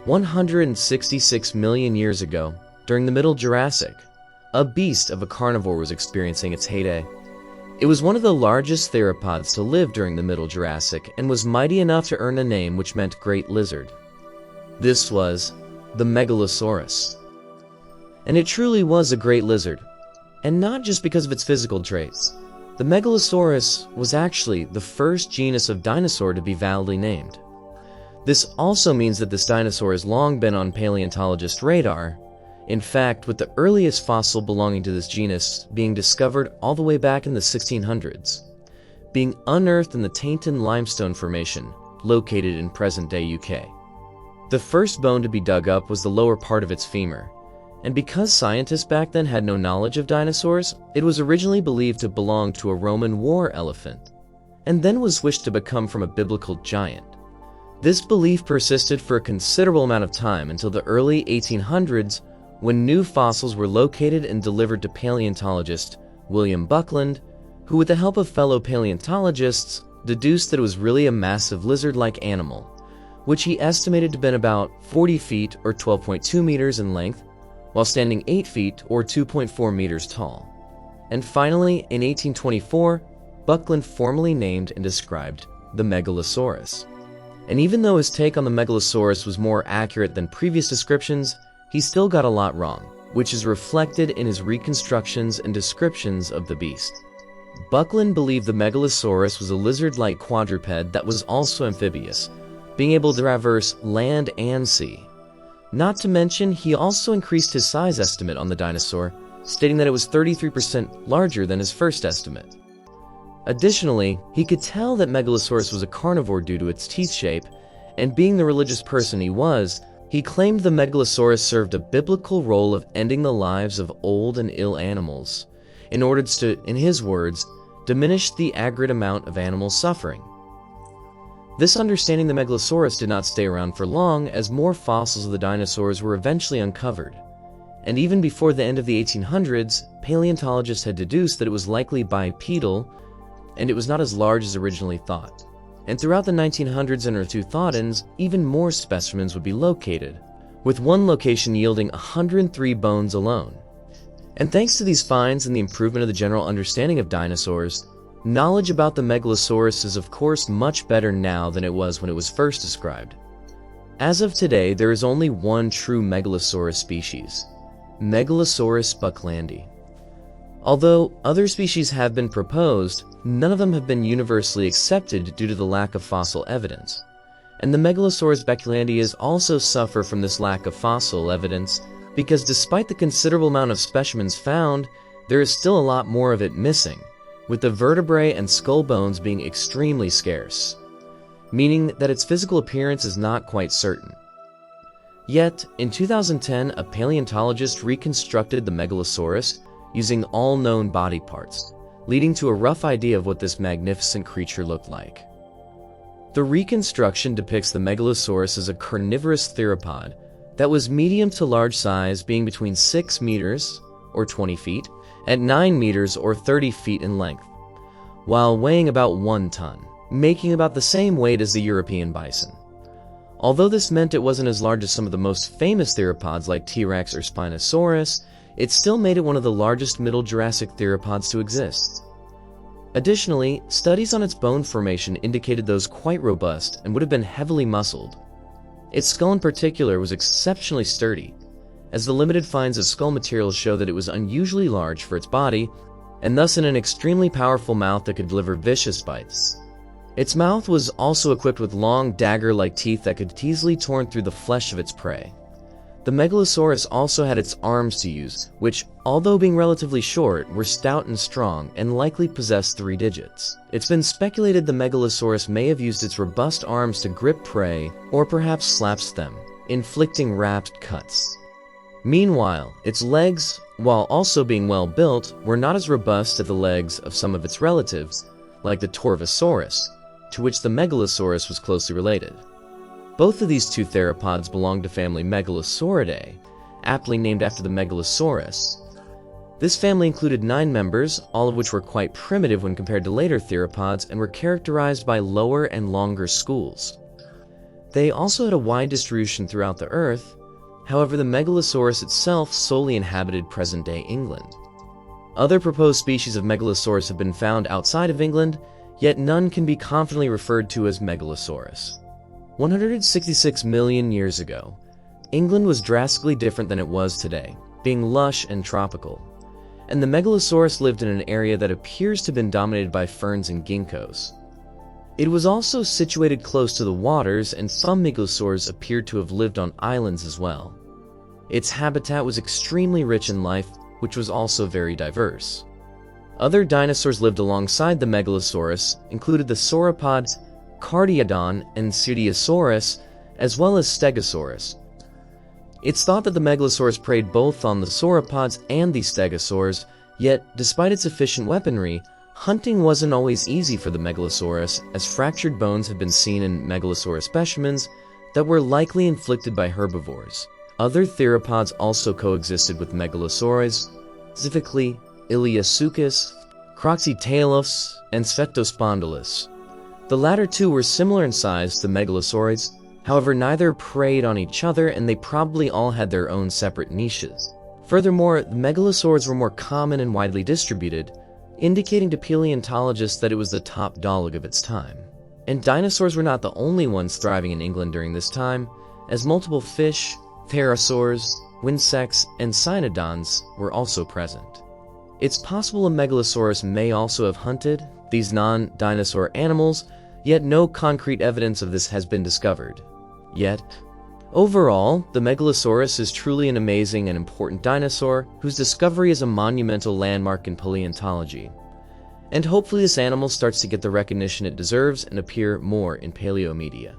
166 million years ago, during the Middle Jurassic, a beast of a carnivore was experiencing its heyday. It was one of the largest theropods to live during the Middle Jurassic and was mighty enough to earn a name which meant great lizard. This was the Megalosaurus. And it truly was a great lizard, and not just because of its physical traits. The Megalosaurus was actually the first genus of dinosaur to be validly named. This also means that this dinosaur has long been on paleontologists' radar. In fact, with the earliest fossil belonging to this genus being discovered all the way back in the 1600s, being unearthed in the Tainton Limestone Formation, located in present-day UK. The first bone to be dug up was the lower part of its femur, and because scientists back then had no knowledge of dinosaurs, it was originally believed to belong to a Roman war elephant, and then was wished to become from a biblical giant. This belief persisted for a considerable amount of time until the early 1800s, when new fossils were located and delivered to paleontologist William Buckland, who with the help of fellow paleontologists deduced that it was really a massive lizard-like animal, which he estimated to have been about 40 feet or 12.2 meters in length, while standing 8 feet or 2.4 meters tall. And finally, in 1824, Buckland formally named and described the Megalosaurus. And even though his take on the Megalosaurus was more accurate than previous descriptions, he still got a lot wrong, which is reflected in his reconstructions and descriptions of the beast. Buckland believed the Megalosaurus was a lizard-like quadruped that was also amphibious, being able to traverse land and sea. Not to mention, he also increased his size estimate on the dinosaur, stating that it was 33% larger than his first estimate. Additionally, he could tell that Megalosaurus was a carnivore due to its teeth shape, and being the religious person he was, he claimed the Megalosaurus served a biblical role of ending the lives of old and ill animals, in order to, in his words, diminish the aggregate amount of animal suffering. This understanding the Megalosaurus did not stay around for long, as more fossils of the dinosaurs were eventually uncovered. And even before the end of the 1800s, paleontologists had deduced that it was likely bipedal, and it was not as large as originally thought. And throughout the 1900s and early 2000s, even more specimens would be located, with one location yielding 103 bones alone. And thanks to these finds and the improvement of the general understanding of dinosaurs, knowledge about the Megalosaurus is of course much better now than it was when it was first described. As of today, there is only one true Megalosaurus species, Megalosaurus bucklandi. Although other species have been proposed, none of them have been universally accepted due to the lack of fossil evidence. And the Megalosaurus bucklandi also suffer from this lack of fossil evidence because despite the considerable amount of specimens found, there is still a lot more of it missing, with the vertebrae and skull bones being extremely scarce, meaning that its physical appearance is not quite certain. Yet, in 2010, a paleontologist reconstructed the Megalosaurus using all known body parts, leading to a rough idea of what this magnificent creature looked like. The reconstruction depicts the Megalosaurus as a carnivorous theropod that was medium to large size, being between 6 meters, or 20 feet, and 9 meters, or 30 feet in length, while weighing about 1 ton, making about the same weight as the European bison. Although this meant it wasn't as large as some of the most famous theropods like T-Rex or Spinosaurus, it still made it one of the largest Middle Jurassic theropods to exist. Additionally, studies on its bone formation indicated those quite robust and would have been heavily muscled. Its skull in particular was exceptionally sturdy, as the limited finds of skull materials show that it was unusually large for its body, and thus in an extremely powerful mouth that could deliver vicious bites. Its mouth was also equipped with long dagger-like teeth that could easily torn through the flesh of its prey. The Megalosaurus also had its arms to use, which, although being relatively short, were stout and strong and likely possessed 3 digits. It's been speculated the Megalosaurus may have used its robust arms to grip prey or perhaps slaps them, inflicting rapid cuts. Meanwhile, its legs, while also being well built, were not as robust as the legs of some of its relatives, like the Torvosaurus, to which the Megalosaurus was closely related. Both of these two theropods belong to family Megalosauridae, aptly named after the Megalosaurus. This family included 9 members, all of which were quite primitive when compared to later theropods and were characterized by lower and longer schools. They also had a wide distribution throughout the Earth. However, the Megalosaurus itself solely inhabited present-day England. Other proposed species of Megalosaurus have been found outside of England, yet none can be confidently referred to as Megalosaurus. 166 million years ago, England was drastically different than it was today, being lush and tropical. And the Megalosaurus lived in an area that appears to have been dominated by ferns and ginkgos. It was also situated close to the waters, and some Megalosaurs appeared to have lived on islands as well. Its habitat was extremely rich in life, which was also very diverse. Other dinosaurs lived alongside the Megalosaurus, included the sauropods Cardiodon and Pseudosaurus, as well as Stegosaurus. It's thought that the Megalosaurus preyed both on the sauropods and the stegosaurs, yet despite its efficient weaponry, hunting wasn't always easy for the Megalosaurus, as fractured bones have been seen in Megalosaurus specimens that were likely inflicted by herbivores. Other theropods also coexisted with Megalosaurs, specifically Iliasuchus, Croxytalos, and Sphetospondylus. The latter two were similar in size to the Megalosauroids, however neither preyed on each other and they probably all had their own separate niches. Furthermore, the Megalosaurs were more common and widely distributed, indicating to paleontologists that it was the top dog of its time. And dinosaurs were not the only ones thriving in England during this time, as multiple fish, pterosaurs, insects, and cynodons were also present. It's possible a Megalosaurus may also have hunted these non-dinosaur animals, yet no concrete evidence of this has been discovered. Yet, overall, the Megalosaurus is truly an amazing and important dinosaur whose discovery is a monumental landmark in paleontology. And hopefully this animal starts to get the recognition it deserves and appear more in paleo media.